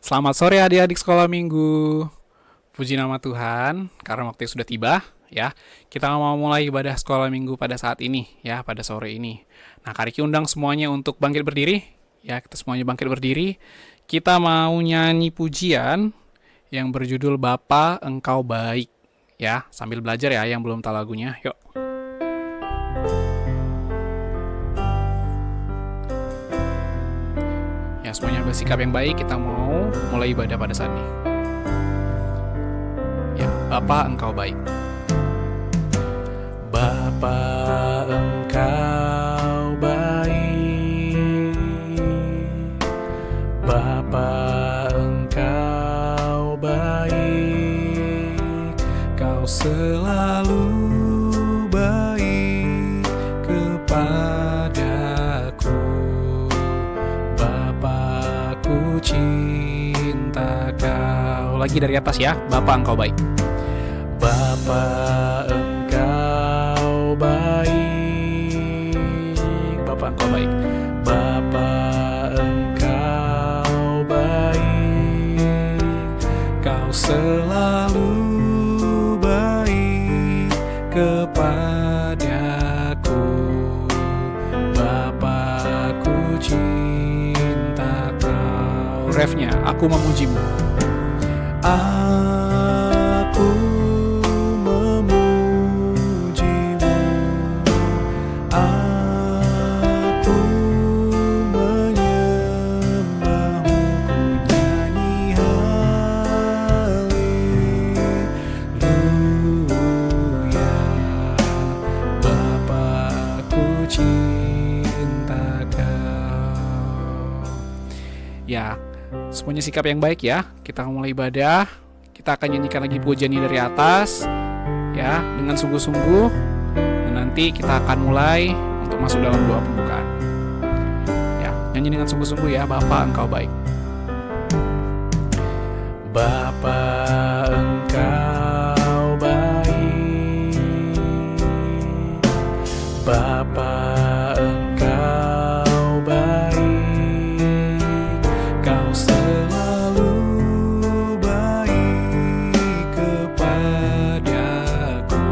Selamat sore adik-adik sekolah minggu. Puji nama Tuhan, karena waktunya sudah tiba, ya. Kita mau mulai ibadah sekolah minggu pada saat ini, ya, pada sore ini. Nah, Kariki undang semuanya untuk bangkit berdiri. Ya, kita semuanya bangkit berdiri. Kita mau nyanyi pujian yang berjudul Bapa Engkau Baik. Ya, sambil belajar ya yang belum tahu lagunya. Yuk. Ya, semuanya bersikap yang baik, kita mau mulai ibadah pada saat ini. Ya, Bapa Engkau Baik. Bapa Engkau baik, Bapa Engkau baik, Kau selalu baik kepadaku. Bapakku cinta Kau. Lagi dari atas ya, Bapa Engkau baik. Bapa Engkau baik, Bapa Engkau baik, Bapa Engkau baik, Kau selalu baik kepadaku. Bapakku cinta Kau. Refnya, aku memujimu. Aku memujimu, aku menyembahmu, ku nyanyi haleluya. Bapakku cinta Kau. Ya, semuanya sikap yang baik ya. Kita mulai ibadah. Kita akan nyanyikan lagi pujian ini dari atas, ya, dengan sungguh-sungguh. Dan nanti kita akan mulai untuk masuk dalam doa pembukaan. Ya, nyanyi dengan sungguh-sungguh ya. Bapa Engkau baik. Bapa Engkau baik, Bapa Engkau baik, Kau selalu baik kepadaku.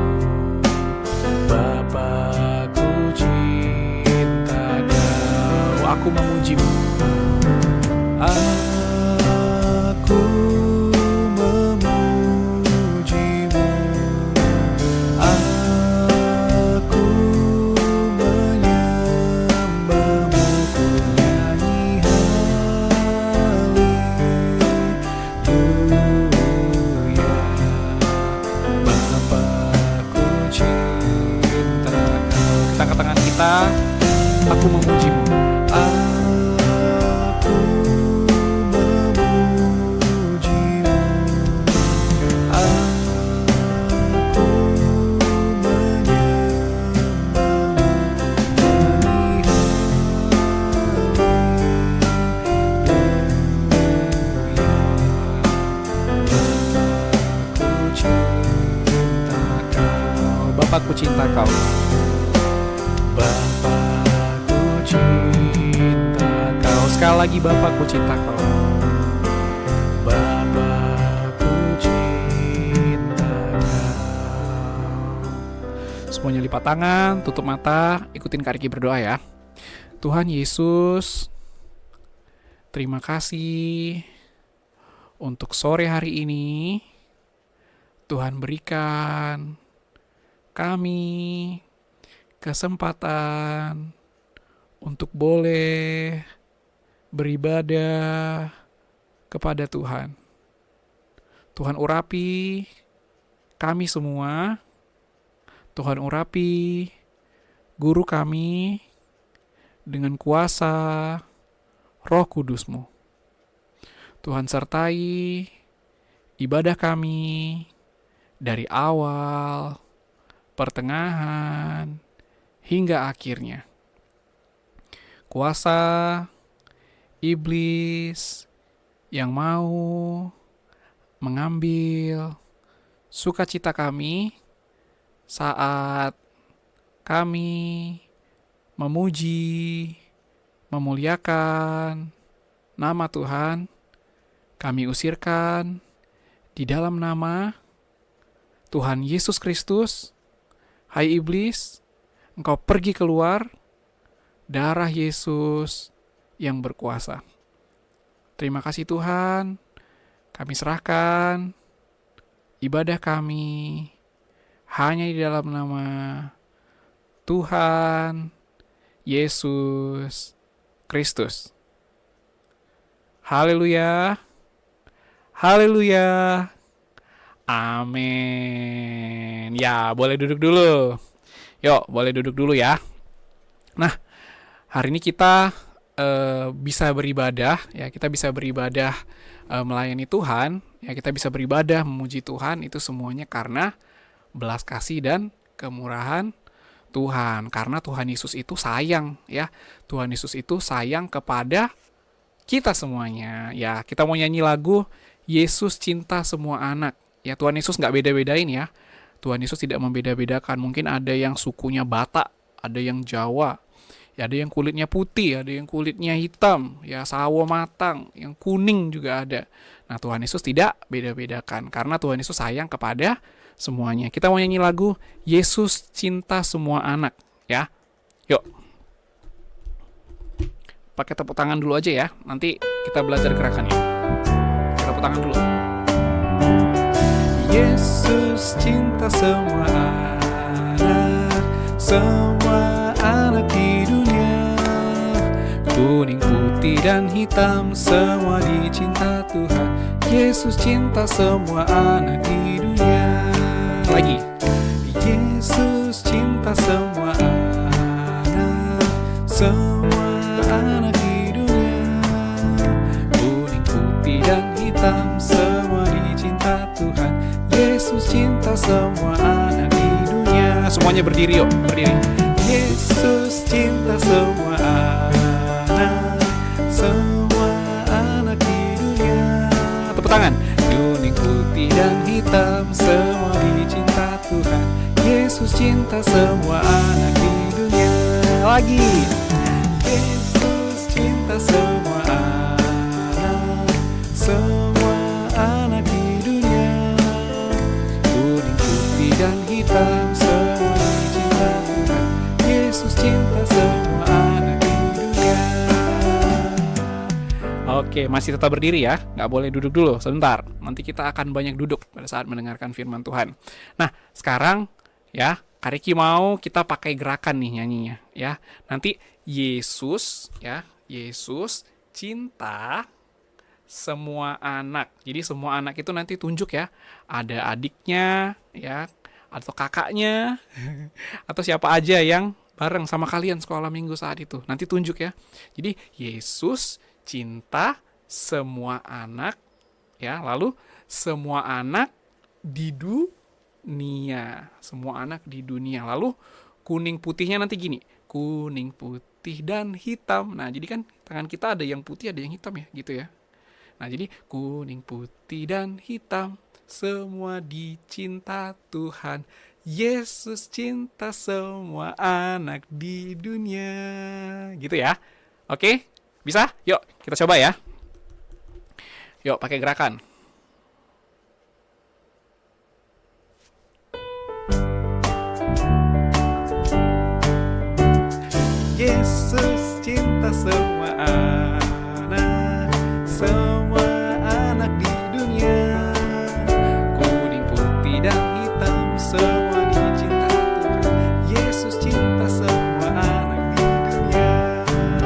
Bapakku cinta Kau. Aku memujimu. Aku memujimu, aku menyembahmu, ku nyanyi haleluya. Bapakku cinta Kau. Kita angkat tangan kita. Aku memujimu. Aku memujimu, aku Bapakku cinta Kau. Bapakku cinta Kau. Sekali lagi, Bapakku cinta Kau. Bapakku cinta Kau. Semuanya lipat tangan, tutup mata, ikutin Kak Riki berdoa ya. Tuhan Yesus, terima kasih untuk sore hari ini. Tuhan berikan kami kesempatan untuk boleh beribadah kepada Tuhan. Tuhan urapi kami semua. Tuhan urapi guru kami dengan kuasa Roh Kudus-Mu. Tuhan sertai ibadah kami dari awal, pertengahan, hingga akhirnya. Kuasa iblis yang mau mengambil sukacita kami saat kami memuji, memuliakan nama Tuhan, kami usirkan di dalam nama Tuhan Yesus Kristus. Hai iblis, engkau pergi keluar, darah Yesus yang berkuasa. Terima kasih Tuhan, kami serahkan ibadah kami hanya di dalam nama Tuhan Yesus Kristus. Haleluya. Haleluya. Amin. Ya, boleh duduk dulu. Yuk, boleh duduk dulu ya. Nah, hari ini kita bisa beribadah, ya kita bisa beribadah melayani Tuhan, ya kita bisa beribadah memuji Tuhan, itu semuanya karena belas kasih dan kemurahan Tuhan. Karena Tuhan Yesus itu sayang, ya Tuhan Yesus itu sayang kepada kita semuanya. Ya, kita mau nyanyi lagu Yesus cinta semua anak. Ya, Tuhan Yesus nggak beda-bedain ya. Tuhan Yesus tidak membeda-bedakan. Mungkin ada yang sukunya Batak, ada yang Jawa, ya ada yang kulitnya putih, ada yang kulitnya hitam, ya sawo matang, yang kuning juga ada. Nah, Tuhan Yesus tidak beda-bedakan karena Tuhan Yesus sayang kepada semuanya. Kita mau nyanyi lagu Yesus cinta semua anak, ya. Yuk. Pakai tepuk tangan dulu aja ya. Nanti kita belajar gerakannya. Tepuk tangan dulu. Yesus cinta semua anak, semua anak di dunia. Kuning, putih, dan hitam, semua dicinta Tuhan. Yesus cinta semua anak di dunia. Lagi. Yesus cinta semua anak, semua anak di dunia. Kuning, putih, dan hitam, semua dicinta Tuhan. Yesus cinta semua anak di dunia. Semuanya berdiri yuk, berdiri. Yesus cinta semua anak, semua anak di dunia. Tepuk tangan. Kuning, putih, dan hitam, semua dicinta Tuhan. Yesus cinta semua anak di dunia. Lagi. Yesus cinta semua anak, semua anak di dunia. Kuning, putih, dan hitam, semua dicinta Tuhan. Yesus cinta semua anak di dunia. Oke, masih tetap berdiri ya. Nggak boleh duduk dulu, sebentar. Nanti kita akan banyak duduk pada saat mendengarkan firman Tuhan. Nah, sekarang ya, Kak Riki mau kita pakai gerakan nih nyanyinya ya. Nanti Yesus ya, Yesus cinta semua anak. Jadi semua anak itu nanti tunjuk ya. Ada adiknya ya, atau kakaknya atau siapa aja yang bareng sama kalian sekolah minggu saat itu. Nanti tunjuk ya. Jadi Yesus cinta semua anak ya, lalu semua anak di dunia. Semua anak di dunia. Lalu kuning putihnya nanti gini. Kuning, putih, dan hitam. Nah, jadi kan tangan kita ada yang putih, ada yang hitam ya, gitu ya. Nah, jadi kuning, putih, dan hitam, semua dicinta Tuhan. Yesus cinta semua anak di dunia. Gitu ya. Oke? Bisa? Yuk, kita coba ya. Yuk, pakai gerakan. Yesus cinta semua anak, semua anak di dunia. Kuning, putih, dan hitam, semua dicinta Tuhan. Yesus cinta semua anak di dunia.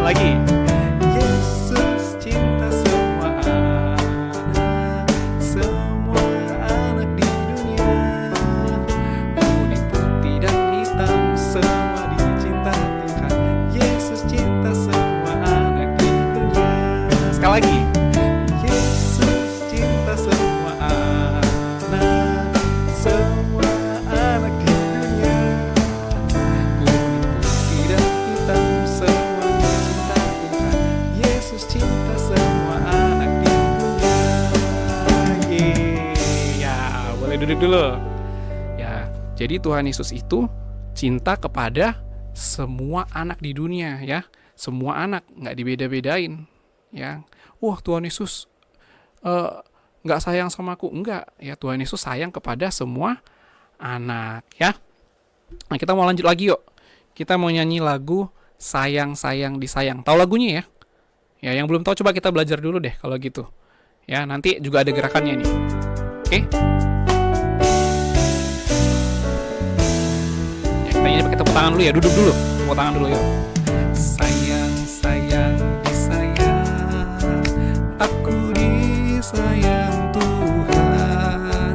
Lagi. Yesus cinta semua anak, semua anak di dunia. Kuning, putih, dan hitam, semua dicinta Tuhan. Yesus cinta semua anak di dunia. Sekali lagi. Yesus cinta semua anak, semua anak di dunia. Kuning, putih, dan hitam, semua dicinta Tuhan. Yesus cinta semua anak di dunia. Ya, boleh duduk dulu. Ya, jadi Tuhan Yesus itu cinta kepada semua anak di dunia ya. Semua anak, nggak dibeda-bedain ya. Wah, Tuhan Yesus eh, nggak sayang sama aku. Enggak, ya Tuhan Yesus sayang kepada semua anak, ya. Nah, kita mau lanjut lagi yuk. Kita mau nyanyi lagu Sayang Sayang Disayang. Tahu lagunya ya? Ya, yang belum tahu coba kita belajar dulu deh kalau gitu. Ya, nanti juga ada gerakannya nih. Oke? Ya, kita nyanyi pakai tepuk tangan dulu ya. Duduk dulu. Tepuk tangan dulu yuk. Sayang sayang disayang, aku disayang Tuhan.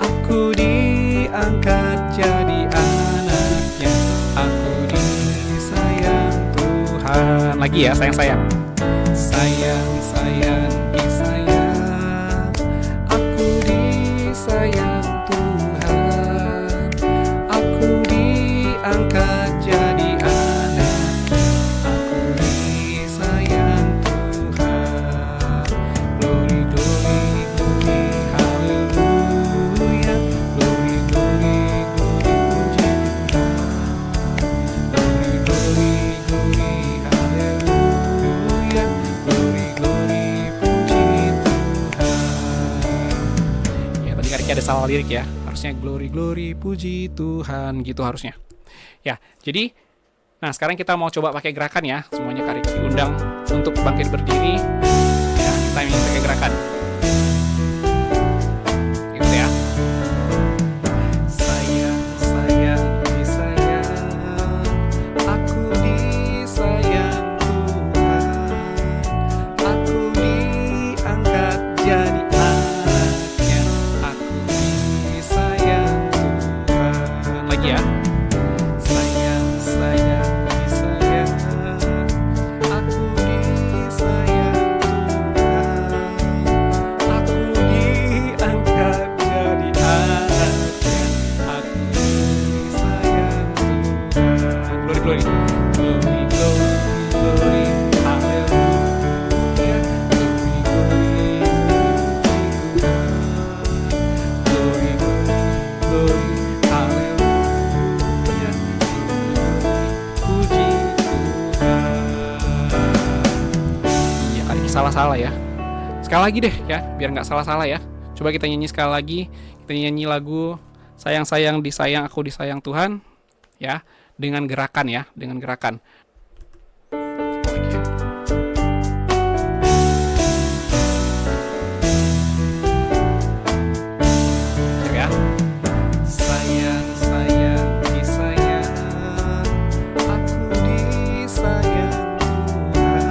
Aku diangkat jadi anaknya. Aku disayang Tuhan. Lagi ya, sayang-sayang. Sayang, sayang, disayang. Aku disayang Tuhan. Aku diangkat jadi anak. Aku disayang Tuhan. Glory, glory, glory, haleluya. Glory, glory, glory, puji Tuhan. Glory, glory, glory, haleluya. Glory, glory, puji Tuhan. Ya, tadi Kariki ada salah lirik ya. Harusnya glory, glory, puji Tuhan. Gitu harusnya. Ya, jadi nah sekarang kita mau coba pakai gerakan ya. Semuanya Kariki undang untuk bangkit berdiri. Ya, kita ingin pakai gerakan. Gitu ya. Sayang, sayang, disayang. Aku disayang Tuhan. Aku diangkat jadi anaknya. Aku disayang Tuhan. Lagi ya. Sayang, sayang, disayang. Aku disayang Tuhan. Aku diangkat jadi anaknya. Aku disayang Tuhan. Glory, glory. Glory, glory, glory. Haleluya. Glory, glory, glory, glory. Haleluya. Puji Tuhan. Iya, kali ini salah-salah ya. Sekali lagi deh ya, biar nggak salah-salah ya. Coba kita nyanyi sekali lagi. Kita nyanyi lagu Sayang Sayang Disayang Aku Disayang Tuhan ya, dengan gerakan ya, dengan gerakan. Siap ya. Sayang sayang disayang, aku disayang Tuhan.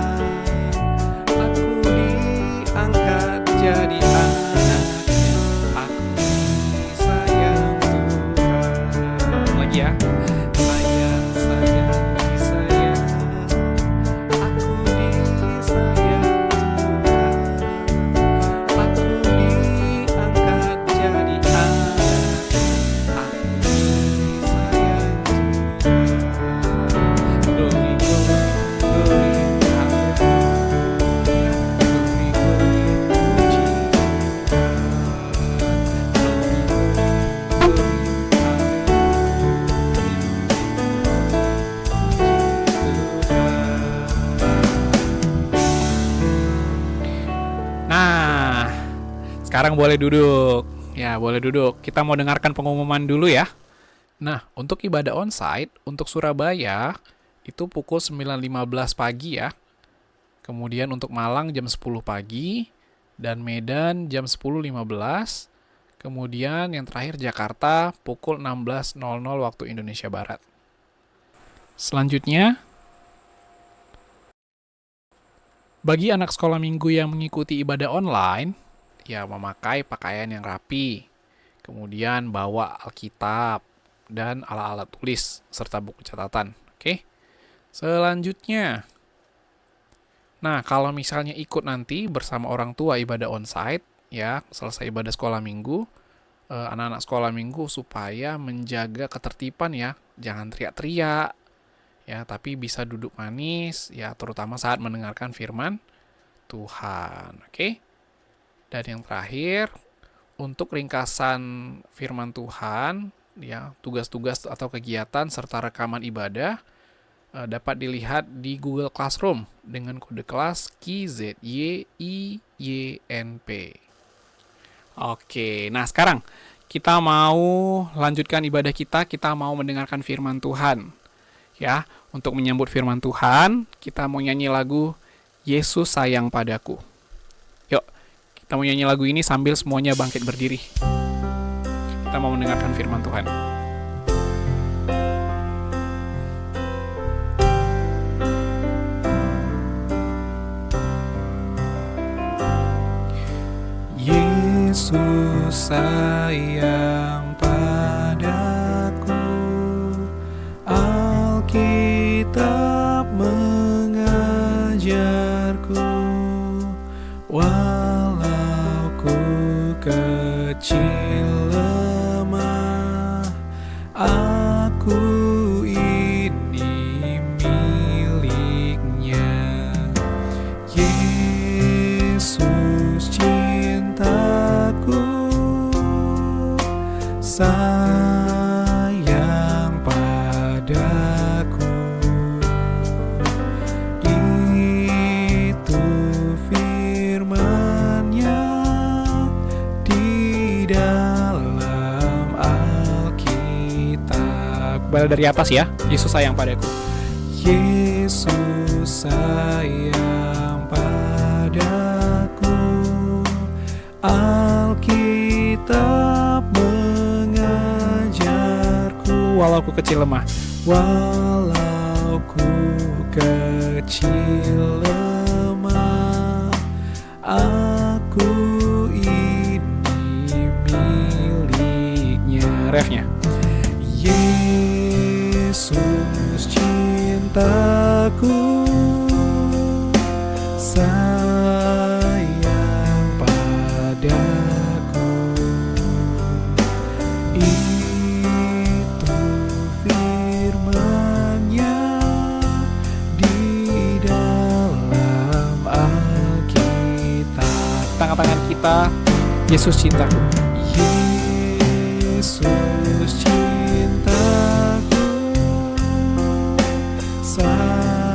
Aku diangkat jadi anaknya. Aku disayang Tuhan. Lagi ya. Sayang sayang disayang, aku disayang Tuhan. Aku diangkat jadi anaknya. Aku disayang Tuhan. Glory, glory, glory, haleluya. Glory, glory, puji Tuhan. Glory, glory, Nah, sekarang boleh duduk. Ya, boleh duduk. Kita mau dengarkan pengumuman dulu ya. Nah, untuk ibadah onsite, untuk Surabaya, itu pukul 9.15 pagi ya. Kemudian untuk Malang jam 10 pagi, dan Medan jam 10.15. Kemudian yang terakhir Jakarta pukul 16.00 waktu Indonesia Barat. Selanjutnya, bagi anak sekolah minggu yang mengikuti ibadah online, ya memakai pakaian yang rapi, kemudian bawa Alkitab dan alat-alat tulis serta buku catatan. Oke. Selanjutnya, nah kalau misalnya ikut nanti bersama orang tua ibadah onsite, ya selesai ibadah sekolah minggu, anak-anak sekolah minggu supaya menjaga ketertiban ya, jangan teriak-teriak, ya tapi bisa duduk manis ya, terutama saat mendengarkan firman Tuhan. Oke. Dan yang terakhir, untuk ringkasan firman Tuhan ya, tugas-tugas atau kegiatan serta rekaman ibadah dapat dilihat di Google Classroom dengan kode kelas KZYIYNP. Oke, nah sekarang kita mau lanjutkan ibadah kita mau mendengarkan firman Tuhan. Ya, untuk menyambut firman Tuhan, kita mau nyanyi lagu Yesus Sayang Padaku. Yuk, kita mau nyanyi lagu ini sambil semuanya bangkit berdiri. Kita mau mendengarkan firman Tuhan. Yesus sayang padaku, Alkitab mengajarku, walau ku kecil lemah, aku ini miliknya. Yesus cintaku, sayang padaku, itu firman-Nya di dalam Alkitab. Kembali dari atas ya, Yesus sayang padaku. Yesus sayang padaku, Alkitab mengajarku, walau ku kecil lemah, walau ku kecil lemah, aku ini miliknya. Refnya. Yesus cintaku, sayang padaku, itu firman-Nya di dalam Alkitab. Tangan-tangan kita, Yesus cintaku. Yesus cintaku, sayang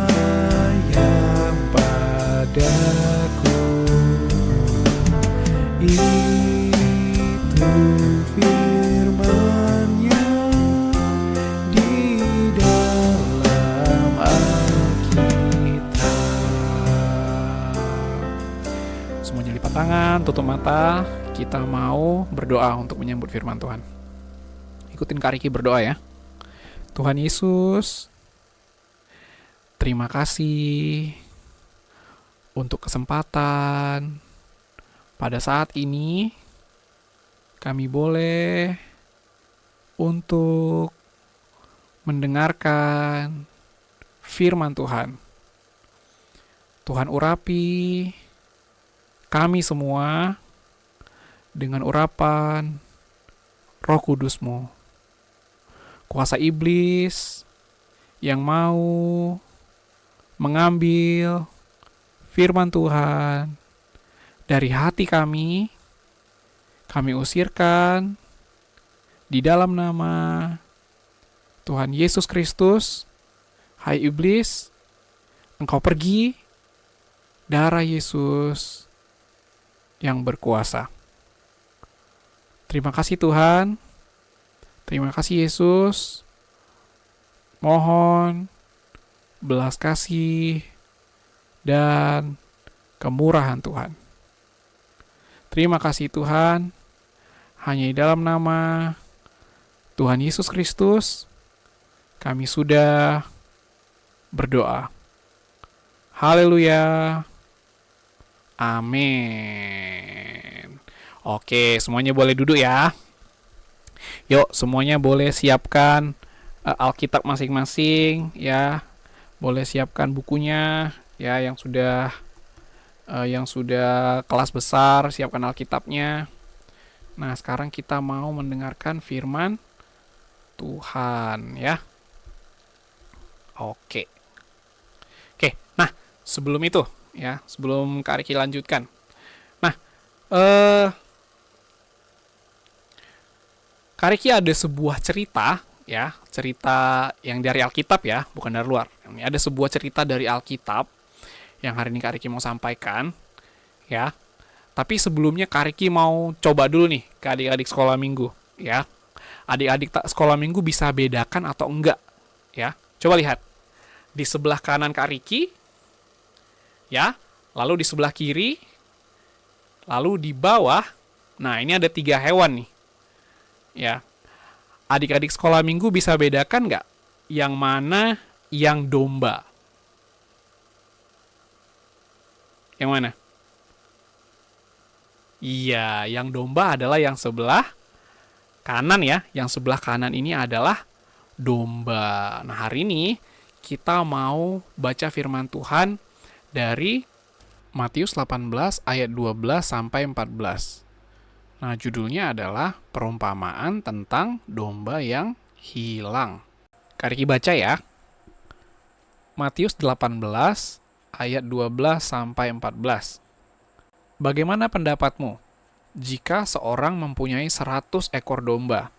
padaku, itu firman-Nya di dalam Alkitab. Semuanya lipat tangan, tutup mata. Kita mau berdoa untuk menyambut firman Tuhan. Ikutin Kak Riki berdoa ya. Tuhan Yesus, terima kasih untuk kesempatan pada saat ini kami boleh untuk mendengarkan firman Tuhan. Tuhan urapi kami semua dengan urapan Roh Kudus-Mu. Kuasa iblis yang mau mengambil firman Tuhan dari hati kami usirkan di dalam nama Tuhan Yesus Kristus. Hai iblis, engkau pergi, darah Yesus yang berkuasa. Terima kasih Tuhan, terima kasih Yesus. Mohon belas kasih dan kemurahan Tuhan. Terima kasih Tuhan, hanya di dalam nama Tuhan Yesus Kristus kami sudah berdoa. Haleluya. Amin. Oke, semuanya boleh duduk ya. Yuk, semuanya boleh siapkan Alkitab masing-masing ya. Boleh siapkan bukunya ya, yang sudah kelas besar, siapkan Alkitabnya. Nah, sekarang kita mau mendengarkan firman Tuhan ya. Oke. Nah, sebelum itu ya, sebelum Kak Riki lanjutkan. Nah, Kak Riki ada sebuah cerita ya, cerita yang dari Alkitab ya, bukan dari luar. Ini ada sebuah cerita dari Alkitab yang hari ini Kak Riki mau sampaikan, ya. Tapi sebelumnya Kak Riki mau coba dulu nih ke adik-adik sekolah minggu, ya. Adik-adik sekolah minggu bisa bedakan atau enggak, ya. Coba lihat di sebelah kanan Kak Riki, ya. Lalu di sebelah kiri, lalu di bawah. Nah, ini ada 3 hewan nih, ya. Adik-adik sekolah minggu bisa bedakan nggak yang mana yang domba? Yang mana? Iya, yang domba adalah yang sebelah kanan ya. Yang sebelah kanan ini adalah domba. Nah, hari ini kita mau baca firman Tuhan dari Matius 18 ayat 12 sampai 14. Nah, judulnya adalah perumpamaan tentang domba yang hilang. Kak Riki baca ya. Matius 18 ayat 12 sampai 14. Bagaimana pendapatmu jika seorang mempunyai 100 ekor domba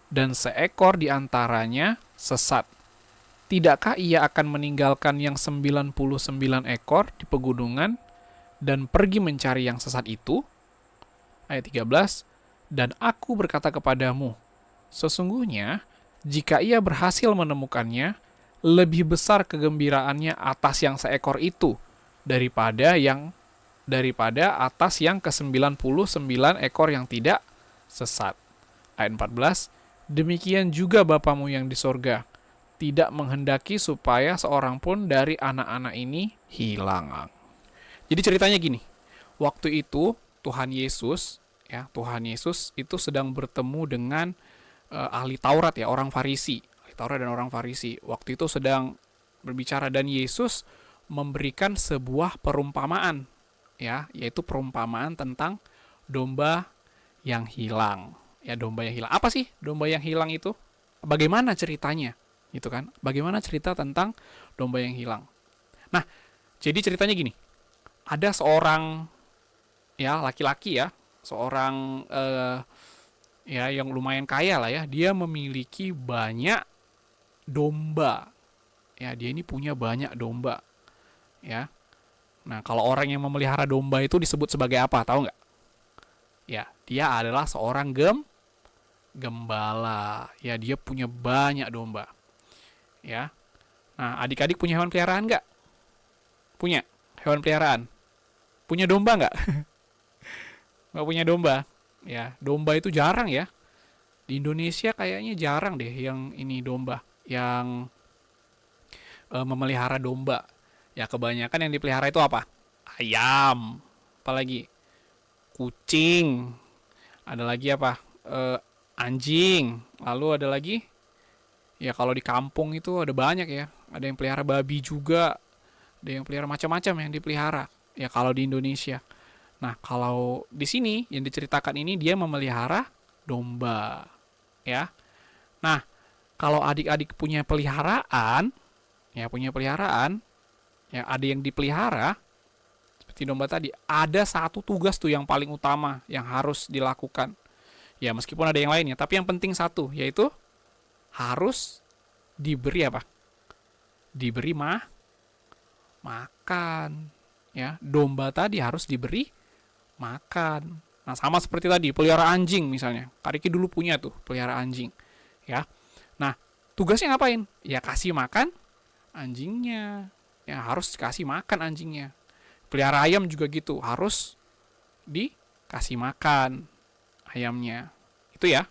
dan seekor di antaranya sesat? Tidakkah ia akan meninggalkan yang 99 ekor di pegunungan dan pergi mencari yang sesat itu? Ayat 13, dan aku berkata kepadamu, sesungguhnya jika ia berhasil menemukannya, lebih besar kegembiraannya atas yang seekor itu daripada atas yang ke-99 ekor yang tidak sesat. Ayat 14, demikian juga Bapamu yang di sorga tidak menghendaki supaya seorang pun dari anak-anak ini hilang. Jadi ceritanya gini, waktu itu Tuhan Yesus itu sedang bertemu dengan ahli Taurat ya, orang Farisi. Ahli Taurat dan orang Farisi. Waktu itu sedang berbicara dan Yesus memberikan sebuah perumpamaan, ya, yaitu perumpamaan tentang domba yang hilang. Ya, domba yang hilang. Apa sih domba yang hilang itu? Bagaimana ceritanya? Gitu kan? Bagaimana cerita tentang domba yang hilang? Nah, jadi ceritanya gini. Ada seorang ya laki-laki ya, seorang ya yang lumayan kaya lah ya, dia memiliki banyak domba. Ya, dia ini punya banyak domba. Ya. Nah, kalau orang yang memelihara domba itu disebut sebagai apa? Tahu nggak? Ya, dia adalah seorang gembala. Ya, dia punya banyak domba. Ya. Nah, adik-adik punya hewan peliharaan nggak? Punya hewan peliharaan. Punya domba nggak? Nggak punya domba. Ya, domba itu jarang ya. Di Indonesia kayaknya jarang deh yang ini domba, yang memelihara domba. Ya, kebanyakan yang dipelihara itu apa? Ayam. Apalagi? Kucing. Ada lagi apa? Anjing. Lalu ada lagi? Ya, kalau di kampung itu ada banyak ya. Ada yang pelihara babi juga. Ada yang pelihara macam-macam yang dipelihara. Ya, kalau di Indonesia. Nah, kalau di sini yang diceritakan ini dia memelihara domba, ya. Nah, kalau adik-adik punya peliharaan, ya ada yang dipelihara seperti domba tadi, ada satu tugas tuh yang paling utama yang harus dilakukan. Ya, meskipun ada yang lainnya, tapi yang penting satu, yaitu harus diberi apa? Diberi makan. Ya, domba tadi harus diberi makan. Nah, sama seperti tadi, pelihara anjing misalnya. Kak Riki dulu punya tuh, pelihara anjing. Ya. Nah, tugasnya ngapain? Ya kasih makan anjingnya. Ya, harus kasih makan anjingnya. Pelihara ayam juga gitu, harus dikasih makan ayamnya. Itu ya.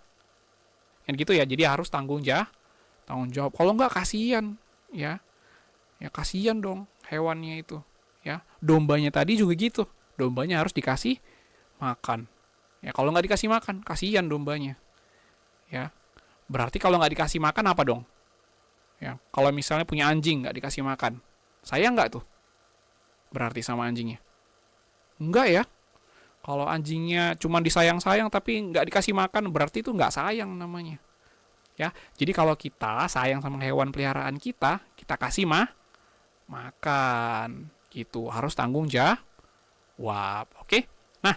Yang gitu ya, jadi harus tanggung jawab. Kalau enggak kasihan, ya. Ya kasihan dong hewannya itu, ya. Dombanya tadi juga gitu. Dombanya harus dikasih makan. Ya, kalau nggak dikasih makan, kasihan dombanya. Ya, berarti kalau nggak dikasih makan apa dong? Ya, kalau misalnya punya anjing nggak dikasih makan, sayang nggak tuh? Berarti sama anjingnya? Enggak ya. Kalau anjingnya cuma disayang-sayang tapi nggak dikasih makan, berarti itu nggak sayang namanya. Ya, jadi kalau kita sayang sama hewan peliharaan kita, kita kasih makan. Gitu, harus tanggung jawab. Oke. Nah,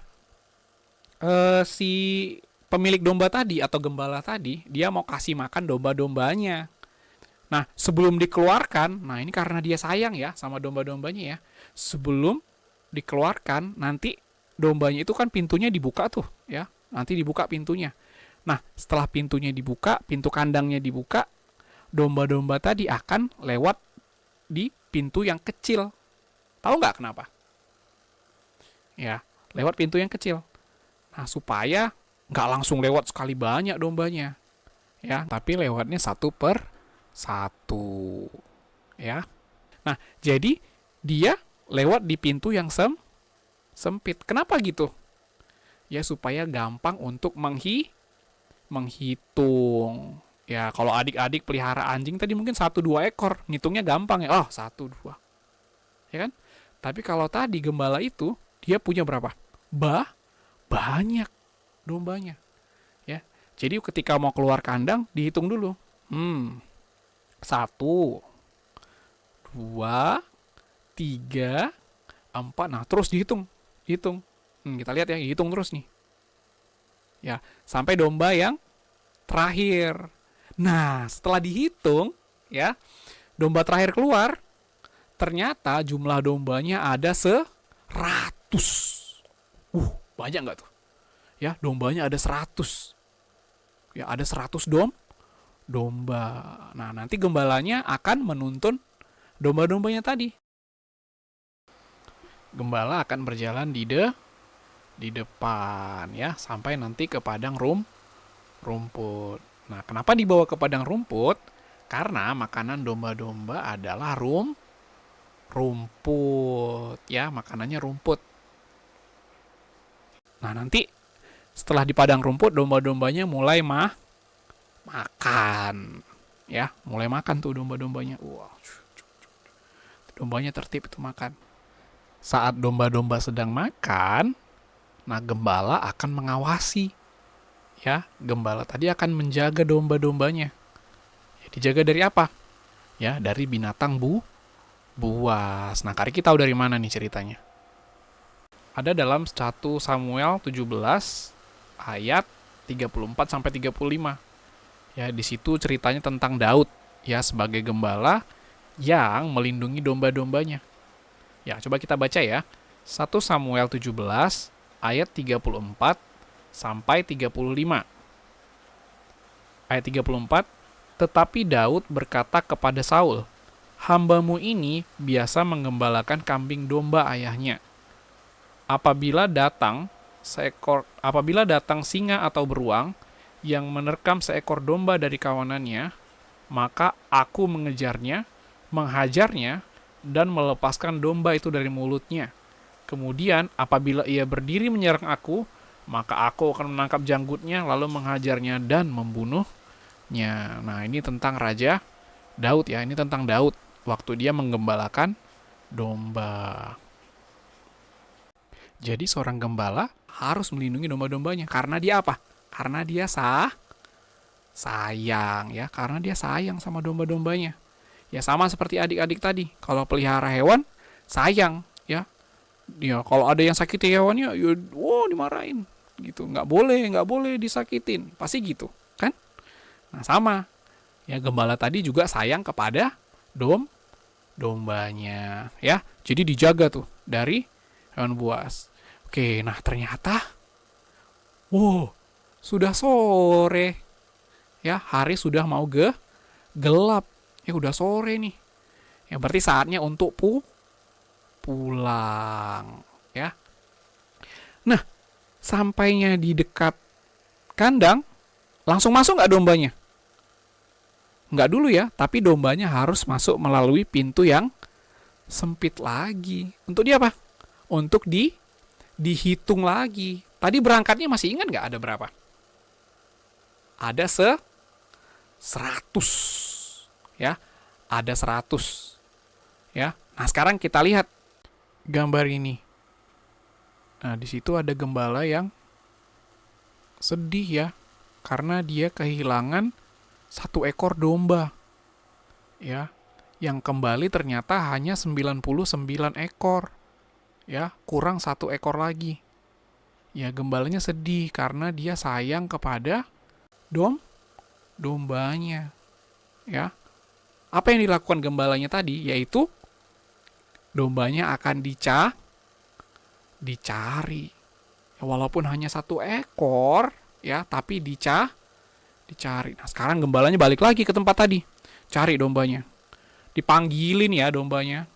si pemilik domba tadi atau gembala tadi, dia mau kasih makan domba-dombanya. Nah, sebelum dikeluarkan, nah ini karena dia sayang ya sama domba-dombanya ya. Sebelum dikeluarkan, nanti dombanya itu kan pintunya dibuka tuh ya. Nanti dibuka pintunya. Nah, setelah pintunya dibuka, pintu kandangnya dibuka, domba-domba tadi akan lewat di pintu yang kecil. Tahu nggak kenapa? Ya, lewat pintu yang kecil. Nah, supaya nggak langsung lewat sekali banyak dombanya. Ya, tapi lewatnya satu per satu. Ya. Nah, jadi dia lewat di pintu yang sempit. Kenapa gitu? Ya, supaya gampang untuk menghitung. Ya, kalau adik-adik pelihara anjing tadi mungkin 1-2 ekor, ngitungnya gampang ya. Oh, 1-2. Ya kan? Tapi kalau tadi gembala itu, dia punya berapa? Banyak dombanya. Ya. Jadi ketika mau keluar kandang, dihitung dulu. 1, 2, 3, 4. Nah, terus dihitung. Hitung. Kita lihat ya, hitung terus nih. Ya, sampai domba yang terakhir. Nah, setelah dihitung, ya, domba terakhir keluar, ternyata jumlah dombanya ada 100. Banyak nggak tuh? Ya, dombanya ada 100. Ya, ada 100 domba. Nah, nanti gembalanya akan menuntun domba-dombanya tadi. Gembala akan berjalan di depan ya, sampai nanti ke padang rumput. Nah, kenapa dibawa ke padang rumput? Karena makanan domba-domba adalah rumput ya, makanannya rumput. Nah, nanti setelah di padang rumput, domba-dombanya mulai makan ya, mulai makan tuh domba-dombanya. Wah, dombanya tertib itu makan. Saat domba-domba sedang makan, nah gembala akan mengawasi. Ya, gembala tadi akan menjaga domba-dombanya. Ya, dijaga dari apa? Ya, dari binatang buas. Nah, Kari tahu dari mana nih ceritanya? Ada dalam 1 Samuel 17 ayat 34 sampai 35. Ya, di situ ceritanya tentang Daud ya sebagai gembala yang melindungi domba-dombanya. Ya, coba kita baca ya. 1 Samuel 17 ayat 34 sampai 35. Ayat 34, tetapi Daud berkata kepada Saul, "Hambamu ini biasa menggembalakan kambing domba ayahnya. Apabila datang singa atau beruang yang menerkam seekor domba dari kawanannya, maka aku mengejarnya, menghajarnya, dan melepaskan domba itu dari mulutnya. Kemudian apabila ia berdiri menyerang aku, maka aku akan menangkap janggutnya, lalu menghajarnya dan membunuhnya." Nah, ini tentang Raja Daud ya, ini tentang Daud waktu dia menggembalakan domba. Jadi seorang gembala harus melindungi domba-dombanya. Karena dia apa? Karena dia sayang ya, karena dia sayang sama domba-dombanya. Ya sama seperti adik-adik tadi. Kalau pelihara hewan, sayang ya. Ya kalau ada yang sakiti hewannya, ya dimarahin gitu. Nggak boleh disakitin. Pasti gitu, kan? Nah, sama. Ya gembala tadi juga sayang kepada dombanya ya. Jadi dijaga tuh dari hewan buas. Oke, nah ternyata sudah sore. Ya, hari sudah mau gelap. Ya udah sore nih. Ya berarti saatnya untuk pulang, ya. Nah, sampainya di dekat kandang, langsung masuk nggak dombanya? Nggak dulu ya, tapi dombanya harus masuk melalui pintu yang sempit lagi. Untuk dia apa? Untuk dihitung lagi. Tadi berangkatnya masih ingat nggak ada berapa? Ada 100. Ya, ada 100. Ya. Nah, sekarang kita lihat gambar ini. Nah, di situ ada gembala yang sedih ya, karena dia kehilangan 1 ekor domba. Ya, yang kembali ternyata hanya 99 ekor. Ya, kurang 1 ekor lagi. Ya, gembalanya sedih karena dia sayang kepada dombanya. Ya. Apa yang dilakukan gembalanya tadi? Yaitu dombanya akan dicari. Ya, walaupun hanya satu ekor, ya, tapi dicari. Nah, sekarang gembalanya balik lagi ke tempat tadi. Cari dombanya. Dipanggilin ya dombanya.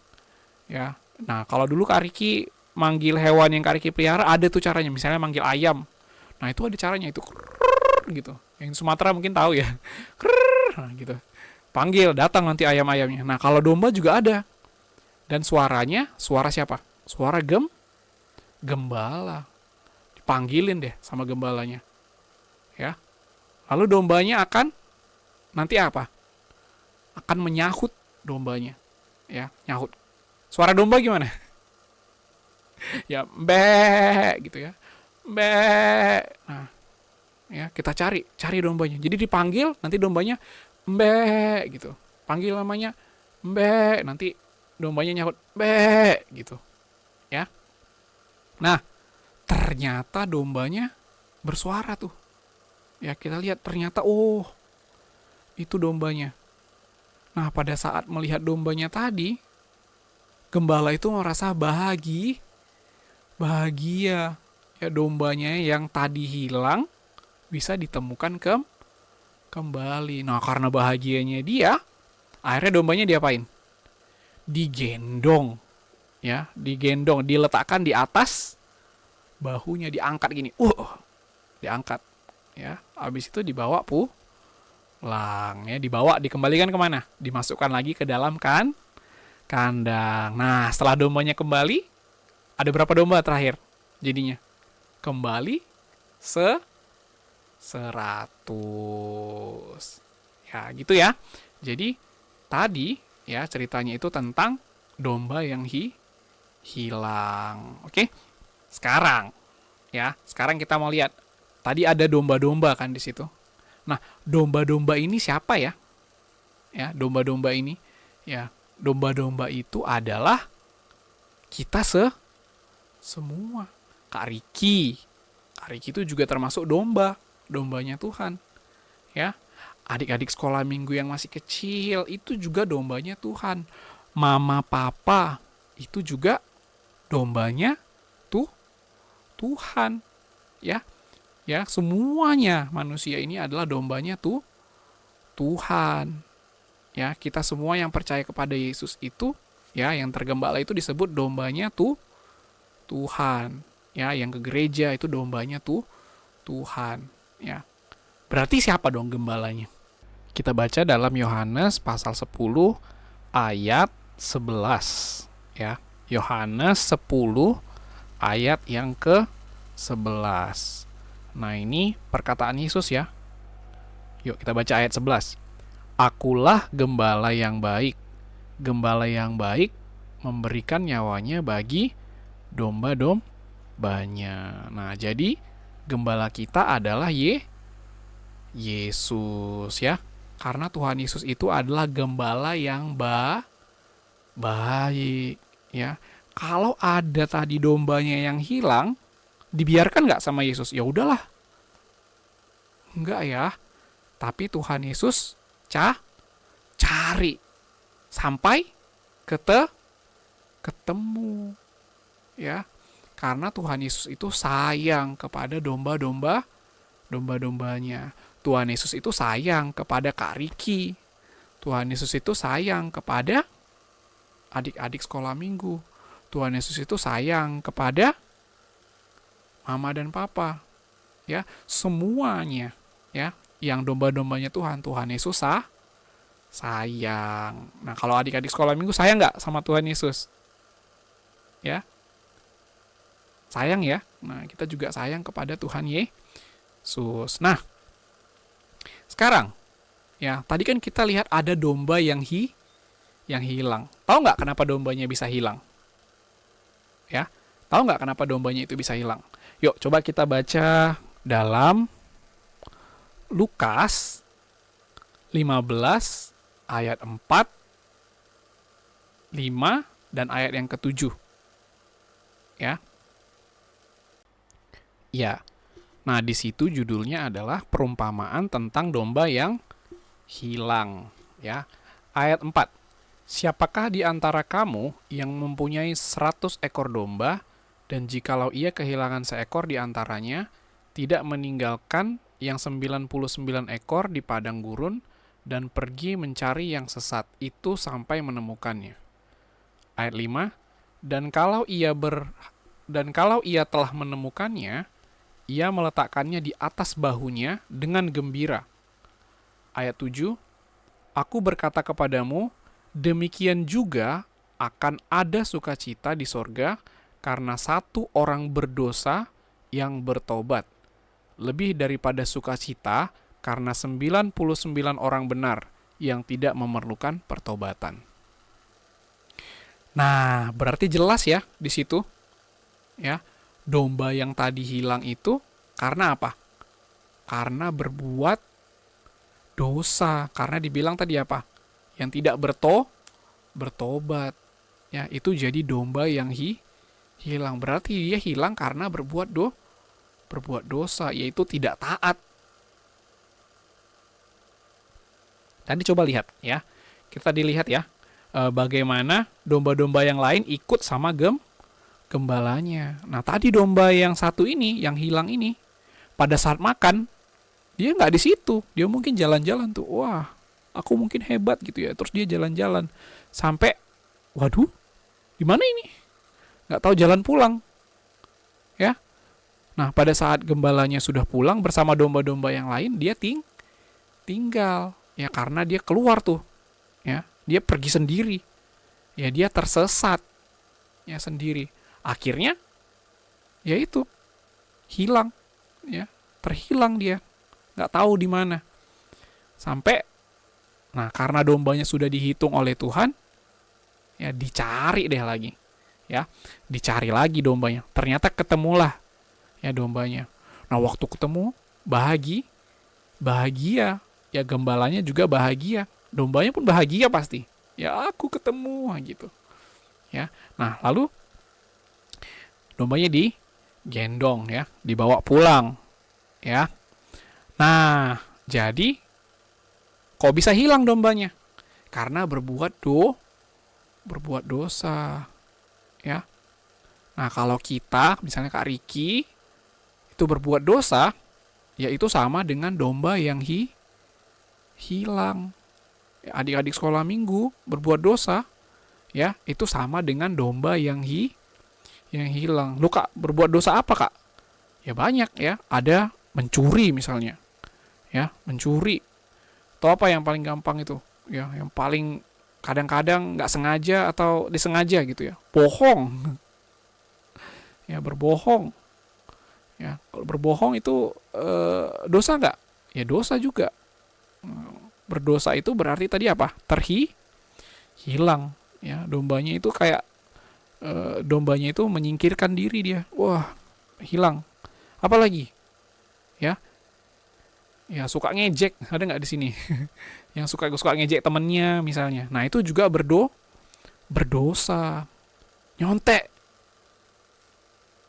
Ya. Nah, kalau dulu Kak Riki manggil hewan yang Kak Riki pelihara, ada tuh caranya. Misalnya manggil ayam. Nah, itu ada caranya. Itu gitu. Yang Sumatera mungkin tahu ya. Nah, gitu. Panggil, datang nanti ayam-ayamnya. Nah, kalau domba juga ada. Dan suaranya, suara siapa? Suara gembala. Dipanggilin deh sama gembalanya. Ya. Lalu dombanya akan nanti apa? Akan menyahut dombanya. Ya, nyahut. Suara domba gimana? Ya, be gitu ya. Be. Nah, ya, kita cari dombanya. Jadi dipanggil, nanti dombanya be gitu. Panggil namanya be, nanti dombanya nyahut be gitu. Ya. Nah, ternyata dombanya bersuara tuh. Ya, kita lihat ternyata itu dombanya. Nah, pada saat melihat dombanya tadi, gembala itu merasa bahagia. Ya, dombanya yang tadi hilang bisa ditemukan kembali. Nah, karena bahagianya dia, akhirnya dombanya diapain? Digendong. Ya, digendong, diletakkan di atas bahunya, diangkat gini. Diangkat. Ya, habis itu dibawa pulang, ya, dibawa, dikembalikan kemana? Dimasukkan lagi ke dalam kandang. Nah, setelah dombanya kembali, ada berapa domba terakhir? Jadinya kembali 100. Ya, gitu ya. Jadi tadi ya ceritanya itu tentang domba yang hilang. Oke. Sekarang kita mau lihat. Tadi ada domba-domba kan di situ. Nah, domba-domba ini siapa ya? Ya, domba-domba ini ya, domba-domba itu adalah kita semua. Kak Riki itu juga termasuk dombanya Tuhan. Ya, adik-adik sekolah minggu yang masih kecil itu juga dombanya Tuhan. Mama papa itu juga dombanya Tuhan. Ya, semuanya manusia ini adalah dombanya Tuhan. Ya, kita semua yang percaya kepada Yesus itu, ya, yang tergembala itu disebut dombanya Tuhan. Ya, yang ke gereja itu dombanya Tuhan. Ya. Berarti siapa dong gembalanya? Kita baca dalam Yohanes pasal 10 ayat 11. Ya, Yohanes 10 ayat yang ke-11. Nah, ini perkataan Yesus ya. Yuk kita baca ayat 11. Akulah gembala yang baik. Gembala yang baik memberikan nyawanya bagi domba-dombanya. Nah, jadi gembala kita adalah Yesus ya. Karena Tuhan Yesus itu adalah gembala yang baik ya. Kalau ada tadi dombanya yang hilang, dibiarkan nggak sama Yesus? Ya udahlah. Enggak ya. Tapi Tuhan Yesus cari sampai ketemu. Ya. Karena Tuhan Yesus itu sayang kepada domba-dombanya. Tuhan Yesus itu sayang kepada Kak Riki. Tuhan Yesus itu sayang kepada adik-adik sekolah minggu. Tuhan Yesus itu sayang kepada mama dan papa. Ya, semuanya ya, yang domba-dombanya Tuhan Yesus sayang. Nah, kalau adik-adik sekolah minggu sayang nggak sama Tuhan Yesus? Ya, sayang ya. Nah, kita juga sayang kepada Tuhan Yesus. Nah, sekarang ya, tadi kan kita lihat ada domba yang hilang. Tahu nggak kenapa dombanya bisa hilang? Ya, tahu nggak kenapa dombanya itu bisa hilang? Yuk, coba kita baca dalam Lukas 15 ayat 4, 5, dan ayat yang ke-7. Ya. Ya. Nah, di situ judulnya adalah perumpamaan tentang domba yang hilang, ya. Ayat 4. Siapakah di antara kamu yang mempunyai 100 ekor domba, dan jikalau ia kehilangan seekor di antaranya, tidak meninggalkan yang 99 ekor di padang gurun, dan pergi mencari yang sesat itu sampai menemukannya. Ayat 5. Dan kalau ia telah menemukannya, ia meletakkannya di atas bahunya dengan gembira. Ayat 7. Aku berkata kepadamu, demikian juga akan ada sukacita di sorga karena satu orang berdosa yang bertobat, lebih daripada sukacita karena 99 orang benar yang tidak memerlukan pertobatan. Nah, berarti jelas ya di situ, ya, domba yang tadi hilang itu karena apa? Karena berbuat dosa. Karena dibilang tadi apa? Yang tidak bertobat. Ya, itu jadi domba yang hilang. Berarti dia hilang karena berbuat dosa, yaitu tidak taat. Tadi coba lihat ya. Kita dilihat ya, bagaimana domba-domba yang lain ikut sama gembalanya. Nah, tadi domba yang satu ini, yang hilang ini, pada saat makan, dia nggak di situ. Dia mungkin jalan-jalan tuh. Wah, aku mungkin hebat gitu ya. Terus dia jalan-jalan. Sampai, waduh, di mana ini? Nggak tahu jalan pulang. Ya. Nah, pada saat gembalanya sudah pulang bersama domba-domba yang lain, dia tinggal. Ya, karena dia keluar tuh. Ya, dia pergi sendiri. Ya, dia tersesat. Ya, sendiri. Akhirnya, ya itu, hilang. Ya, terhilang dia. Nggak tahu di mana. Sampai, nah karena dombanya sudah dihitung oleh Tuhan, ya dicari deh lagi. Ya, dicari lagi dombanya. Ternyata ketemulah ya dombanya. Nah, waktu ketemu, bahagia. Ya, gembalanya juga bahagia. Dombanya pun bahagia pasti. Ya, aku ketemu gitu. Ya. Nah, lalu dombanya digendong ya, dibawa pulang. Ya. Nah, jadi kok bisa hilang dombanya? Karena berbuat dosa. Ya. Nah, kalau kita, misalnya Kak Riki, itu berbuat dosa, ya itu sama dengan domba yang hilang. Ya, adik-adik sekolah minggu berbuat dosa, ya itu sama dengan domba yang hilang. Lu Kak, berbuat dosa apa Kak? Ya banyak ya. Ada mencuri misalnya. Ya, mencuri. Atau apa yang paling gampang itu? Ya, yang paling kadang-kadang nggak sengaja atau disengaja gitu ya. Bohong. Ya, berbohong. Ya, kalau berbohong itu dosa nggak? Ya dosa juga. Berdosa itu berarti tadi apa? Hilang. Ya, dombanya itu kayak dombanya itu menyingkirkan diri dia. Wah, hilang. Apalagi? Ya, ya suka ngejek, ada nggak di sini? Yang suka ngejek temennya misalnya. Nah, itu juga berdosa. Nyontek.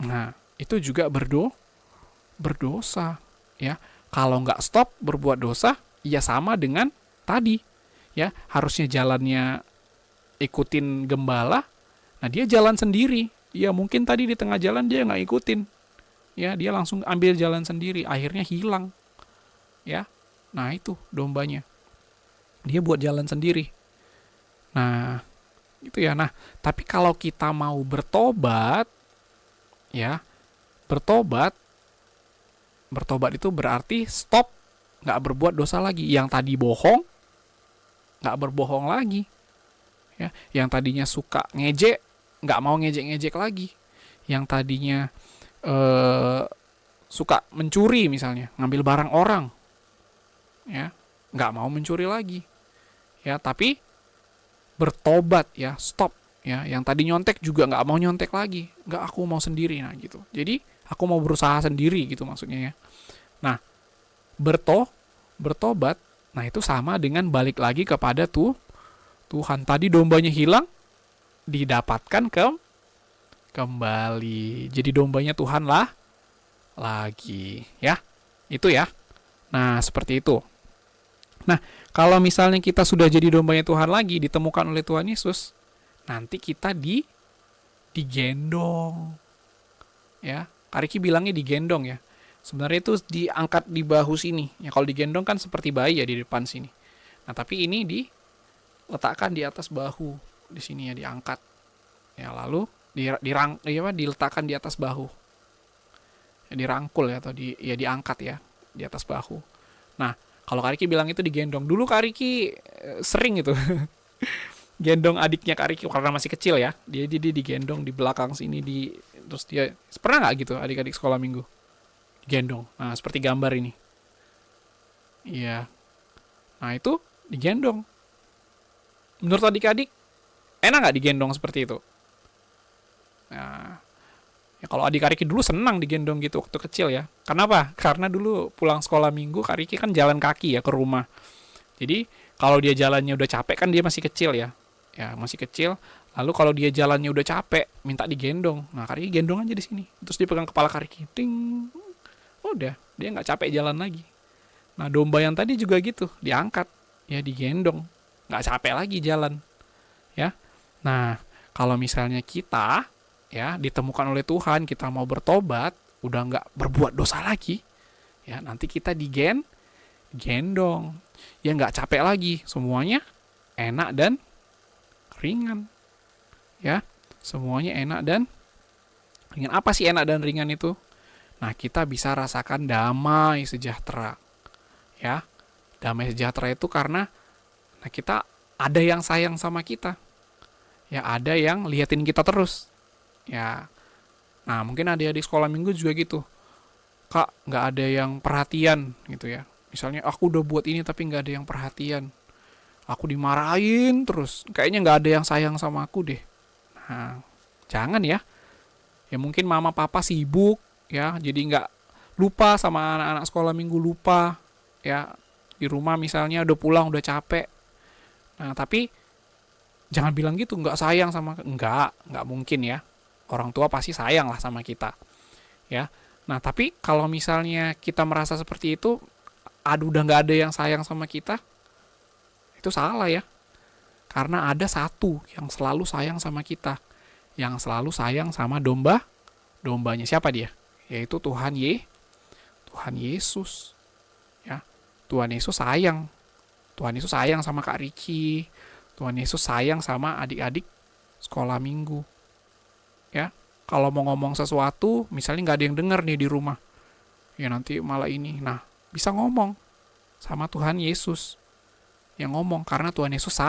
Nah, itu juga berdosa. Ya, kalau nggak stop berbuat dosa, ya sama dengan tadi. Ya, harusnya jalannya ikutin gembala. Nah, dia jalan sendiri. Ya, mungkin tadi di tengah jalan dia nggak ikutin. Ya, dia langsung ambil jalan sendiri. Akhirnya hilang. Ya, nah itu dombanya. Dia buat jalan sendiri. Nah, itu ya. Nah, tapi kalau kita mau bertobat, ya, bertobat itu berarti stop, nggak berbuat dosa lagi. Yang tadi bohong, nggak berbohong lagi. Ya, yang tadinya suka ngejek, nggak mau ngejek-ngejek lagi. Yang tadinya suka mencuri misalnya, ngambil barang orang, ya, nggak mau mencuri lagi. Ya, tapi bertobat ya, stop. Ya, yang tadi nyontek juga nggak mau nyontek lagi, nggak, aku mau sendiri. Nah gitu. Jadi aku mau berusaha sendiri gitu maksudnya ya. Nah, bertobat, nah itu sama dengan balik lagi kepada Tuhan. Tadi dombanya hilang, didapatkan kembali. Jadi dombanya Tuhan lah lagi, ya. Itu ya. Nah, seperti itu. Nah, kalau misalnya kita sudah jadi dombanya Tuhan lagi, ditemukan oleh Tuhan Yesus, nanti kita digendong. Ya, Kariki bilangnya digendong ya. Sebenarnya itu diangkat di bahu sini. Ya, kalau digendong kan seperti bayi ya di depan sini. Nah, tapi ini diletakkan di atas bahu di sini ya, diangkat. Ya, lalu diletakkan di atas bahu. Ya, dirangkul ya, atau diangkat ya di atas bahu. Nah, kalau Kariki bilang itu digendong. Dulu Kariki sering itu gendong adiknya Kariki karena masih kecil ya. Dia digendong di belakang sini terus dia pernah nggak gitu adik-adik sekolah minggu gendong. Nah, seperti gambar ini. Iya. Nah, itu digendong. Menurut adik-adik, enak nggak digendong seperti itu? Nah, ya kalau adik Kariki dulu senang digendong gitu waktu kecil ya. Kenapa? Karena dulu pulang sekolah minggu Kariki kan jalan kaki ya ke rumah. Jadi kalau dia jalannya udah capek kan dia masih kecil ya. Ya, masih kecil. Lalu kalau dia jalannya udah capek, minta digendong. Nah, Kariki gendong aja di sini. Terus dia pegang kepala Kariki. Ting. Udah, dia nggak capek jalan lagi. Nah, domba yang tadi juga gitu, diangkat, ya digendong, nggak capek lagi jalan, ya. Nah, kalau misalnya kita, ya ditemukan oleh Tuhan, kita mau bertobat, udah nggak berbuat dosa lagi, ya nanti kita gendong, ya nggak capek lagi, semuanya enak dan ringan, ya, semuanya enak dan ringan. Apa sih enak dan ringan itu? Nah, kita bisa rasakan damai sejahtera. Ya, damai sejahtera itu karena kita ada yang sayang sama kita. Ya, ada yang liatin kita terus. Ya. Nah, mungkin adik-adik sekolah minggu juga gitu. Kak, nggak ada yang perhatian gitu ya. Misalnya aku udah buat ini tapi nggak ada yang perhatian. Aku dimarahin terus. Kayaknya nggak ada yang sayang sama aku deh. Nah, jangan ya. Ya mungkin mama papa sibuk ya, jadi nggak lupa sama anak-anak sekolah minggu, lupa ya di rumah misalnya udah pulang udah capek. Nah, tapi jangan bilang gitu nggak sayang sama, nggak mungkin ya, orang tua pasti sayang lah sama kita ya. Nah, tapi kalau misalnya kita merasa seperti itu, aduh udah nggak ada yang sayang sama kita, itu salah ya, karena ada satu yang selalu sayang sama kita, yang selalu sayang sama dombanya. Siapa dia? Yaitu Tuhan Yesus ya. Tuhan Yesus sayang. Tuhan Yesus sayang sama Kak Riki. Tuhan Yesus sayang sama adik-adik sekolah minggu. Ya, kalau mau ngomong sesuatu, misalnya nggak ada yang dengar nih di rumah, ya nanti malah ini. Nah, bisa ngomong sama Tuhan Yesus. Yang ngomong karena Tuhan Yesus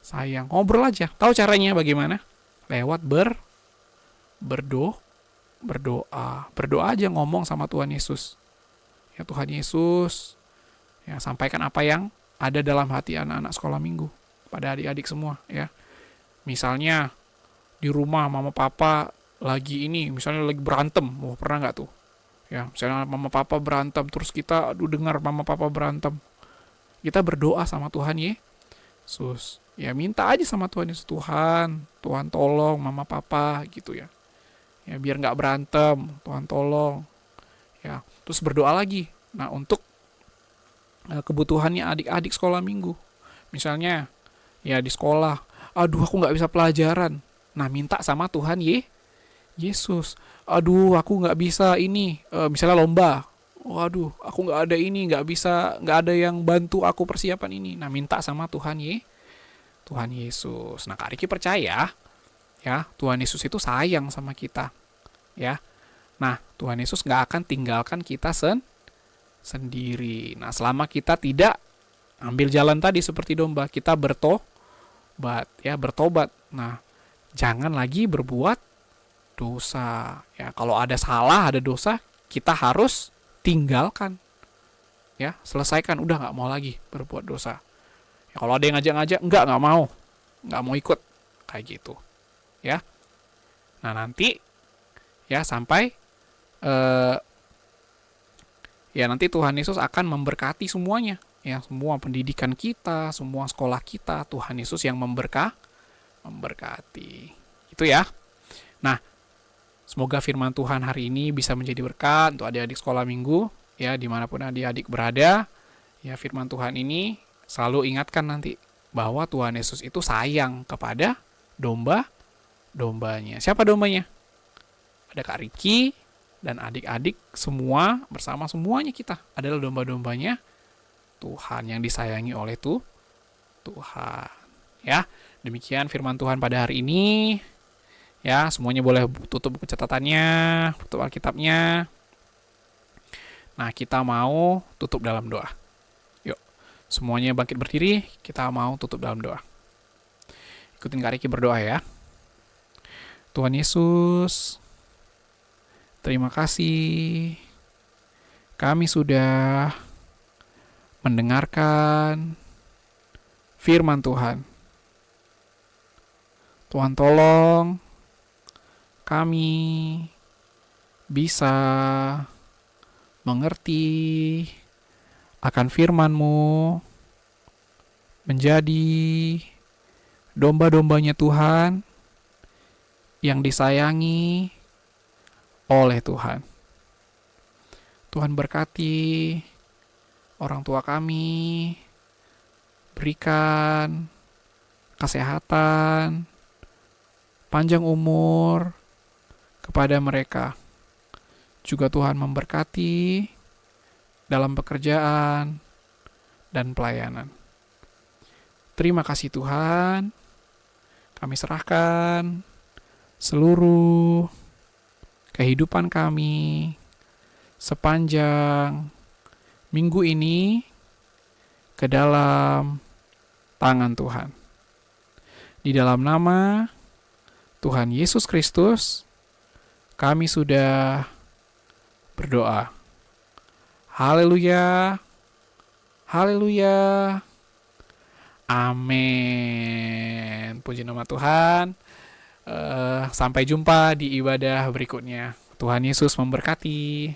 sayang. Ngobrol aja. Tahu caranya bagaimana? Lewat berdoa aja, ngomong sama Tuhan Yesus. Ya Tuhan Yesus, ya sampaikan apa yang ada dalam hati anak-anak sekolah minggu pada adik-adik semua ya. Misalnya di rumah mama papa lagi ini, misalnya lagi berantem, pernah nggak tuh? Ya, misalnya mama papa berantem, terus kita dengar mama papa berantem, kita berdoa sama Tuhan Yesus. Ya minta aja sama Tuhan Yesus, Tuhan tolong mama papa gitu ya. Ya biar nggak berantem, Tuhan tolong. Ya, terus berdoa lagi. Nah, untuk kebutuhannya adik-adik sekolah minggu. Misalnya, ya di sekolah, aduh aku nggak bisa pelajaran. Nah, minta sama Tuhan Yesus. Aduh, aku nggak bisa ini, misalnya lomba. Waduh, aku nggak ada ini, nggak ada yang bantu aku persiapan ini. Nah, minta sama Tuhan Yesus. Nah, Kak Riki percaya, ya Tuhan Yesus itu sayang sama kita ya. Nah, Tuhan Yesus nggak akan tinggalkan kita sendiri. Nah, selama kita tidak ambil jalan tadi seperti domba, kita bertobat. Nah, jangan lagi berbuat dosa ya. Kalau ada salah, ada dosa, kita harus tinggalkan ya, selesaikan, udah nggak mau lagi berbuat dosa ya. Kalau ada yang ngajak-ngajak, nggak mau ikut kayak gitu ya. Nah, nanti ya sampai nanti Tuhan Yesus akan memberkati semuanya ya, semua pendidikan kita, semua sekolah kita, Tuhan Yesus yang memberkati itu ya. Nah, semoga firman Tuhan hari ini bisa menjadi berkat untuk adik-adik sekolah minggu ya, dimanapun adik-adik berada Ya, firman Tuhan ini selalu ingatkan nanti bahwa Tuhan Yesus itu sayang kepada domba-dombanya. Siapa dombanya? Ada Kak Riki dan adik-adik semua bersama, semuanya kita adalah domba-dombanya Tuhan yang disayangi oleh Tuhan. Ya, demikian firman Tuhan pada hari ini. Ya, semuanya boleh tutup buku catatannya, tutup Alkitabnya. Nah, kita mau tutup dalam doa. Yuk, semuanya bangkit berdiri, kita mau tutup dalam doa. Ikutin Kak Riki berdoa ya. Tuhan Yesus, terima kasih kami sudah mendengarkan firman Tuhan. Tuhan tolong kami bisa mengerti akan firman-Mu, menjadi domba-dombanya Tuhan yang disayangi oleh Tuhan. Tuhan berkati orang tua kami, berikan kesehatan, panjang umur kepada mereka. Juga Tuhan memberkati dalam pekerjaan dan pelayanan. Terima kasih Tuhan, kami serahkan seluruh kehidupan kami sepanjang minggu ini ke dalam tangan Tuhan. Di dalam nama Tuhan Yesus Kristus, kami sudah berdoa. Haleluya, haleluya, amin. Puji nama Tuhan. Sampai jumpa di ibadah berikutnya. Tuhan Yesus memberkati.